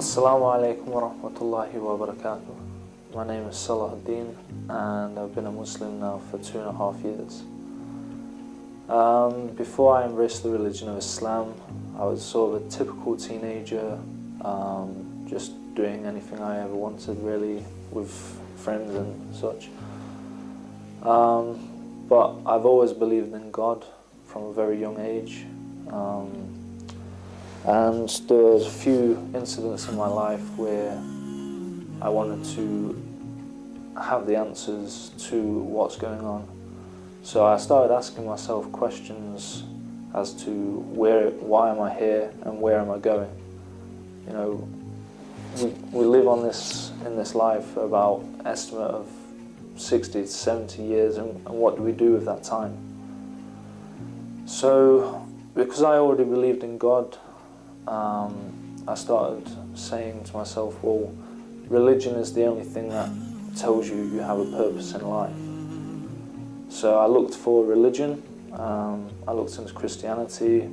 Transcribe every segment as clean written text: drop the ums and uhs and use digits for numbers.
Assalamu alaikum wa rahmatullahi wa barakatuh. My name is Salahuddin and I've been a Muslim now for 2.5 years. Before I embraced the religion of Islam, I was sort of a typical teenager, just doing anything I ever wanted really with friends and such. But I've always believed in God from a very young age. And there was a few incidents in my life where I wanted to have the answers to what's going on. So I started asking myself questions as to why am I here and where am I going? You know, we live in this life for about an estimate of 60 to 70 years, and what do we do with that time? So, because I already believed in God, I started saying to myself, well, religion is the only thing that tells you you have a purpose in life. So I looked for religion, I looked into Christianity.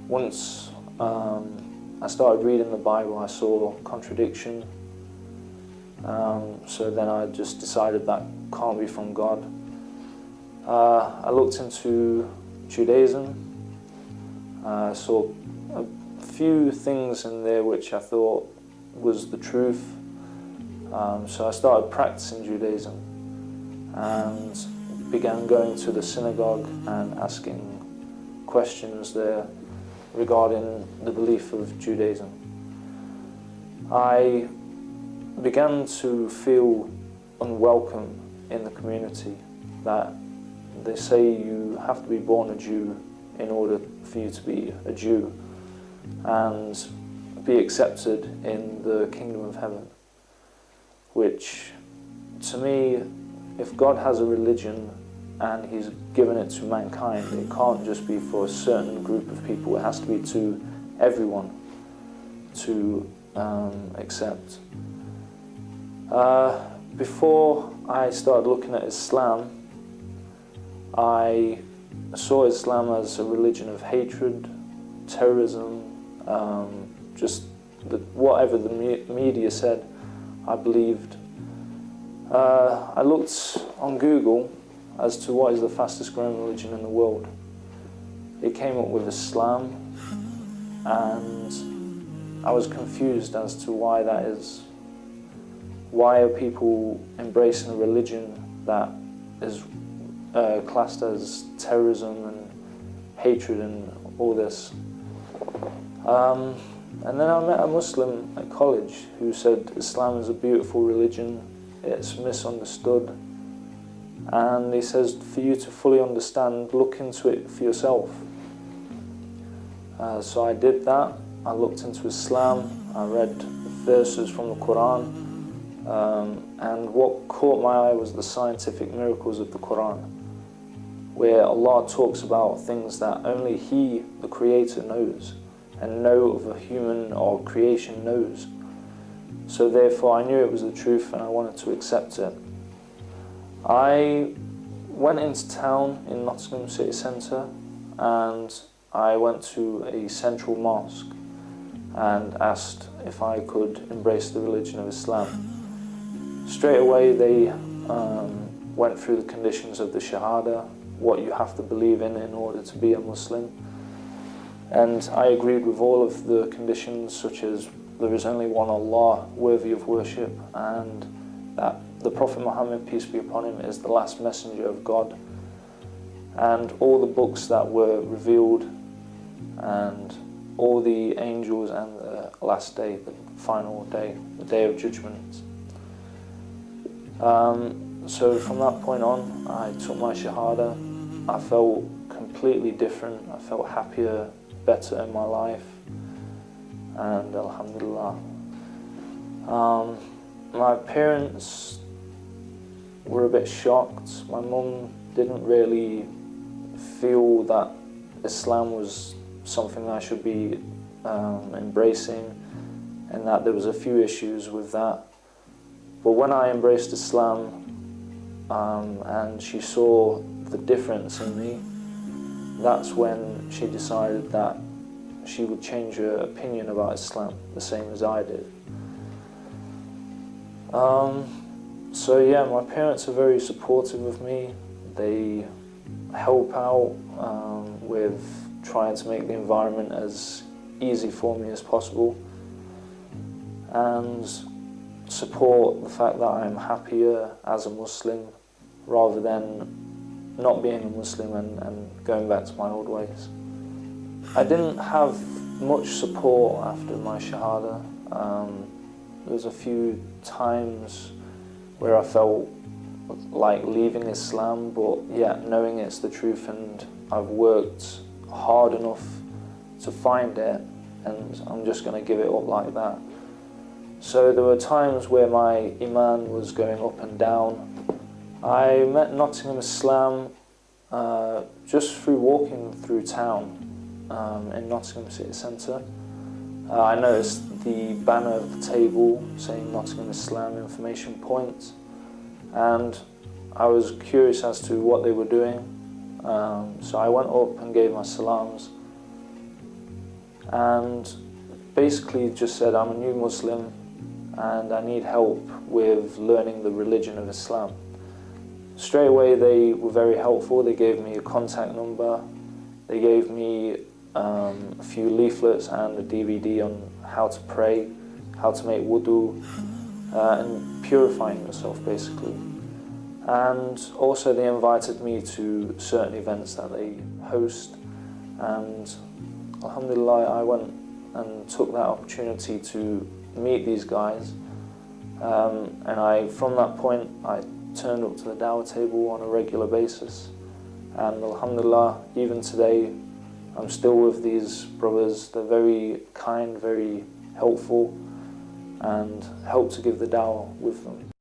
Once I started reading the Bible, I saw contradiction. So then I just decided that can't be from God. I looked into Judaism. I saw a few things in there which I thought was the truth. So I started practicing Judaism and began going to the synagogue and asking questions there regarding the belief of Judaism. I began to feel unwelcome in the community, that they say you have to be born a Jew in order for you to be a Jew and be accepted in the kingdom of heaven. Which, to me, if God has a religion and He's given it to mankind, it can't just be for a certain group of people, it has to be to everyone to accept. Before I started looking at Islam, I saw Islam as a religion of hatred, terrorism, just whatever the media said, I believed. I looked on Google as to what is the fastest growing religion in the world. It came up with Islam, and I was confused as to why that is. Why are people embracing a religion that is classed as terrorism and hatred and all this? And then I met a Muslim at college who said Islam is a beautiful religion, it's misunderstood, and he says for you to fully understand, look into it for yourself. So I did that. I looked into Islam, I read verses from the Quran, and what caught my eye was the scientific miracles of the Quran, where Allah talks about things that only He, the Creator, knows, and no other human or creation knows. So therefore I knew it was the truth and I wanted to accept it. I went into town in Nottingham city centre and I went to a central mosque and asked if I could embrace the religion of Islam. Straight away they went through the conditions of the Shahada, what you have to believe in order to be a Muslim. And I agreed with all of the conditions, such as there is only one Allah worthy of worship, and that the Prophet Muhammad, peace be upon him, is the last messenger of God, and all the books that were revealed, and all the angels, and the last day, the final day, the day of judgment. So from that point on, I took my Shahada. I felt completely different. I felt happier, better in my life, and Alhamdulillah. My parents were a bit shocked. My mum didn't really feel that Islam was something I should be embracing, and that there was a few issues with that. But when I embraced Islam, and she saw the difference in me, that's when she decided that she would change her opinion about Islam, the same as I did. So yeah, my parents are very supportive of me. They help out with trying to make the environment as easy for me as possible, and support the fact that I'm happier as a Muslim rather than not being a Muslim and going back to my old ways. I didn't have much support after my Shahada. There was a few times where I felt like leaving Islam, but yet knowing it's the truth, and I've worked hard enough to find it, and I'm just going to give it up like that. So there were times where my Iman was going up and down. I met Nottingham Islam just through walking through town in Nottingham City Centre. I noticed the banner of the table saying Nottingham Islam Information Point, and I was curious as to what they were doing. So I went up and gave my salams, and basically just said, I'm a new Muslim and I need help with learning the religion of Islam. Straight away they were very helpful. They gave me a contact number, they gave me a few leaflets and a DVD on how to pray, how to make wudu, and purifying yourself basically. And also they invited me to certain events that they host, and alhamdulillah I went and took that opportunity to meet these guys, and from that point I turned up to the dawah table on a regular basis, and alhamdulillah even today I'm still with these brothers. They're very kind, very helpful, and help to give the dawah with them.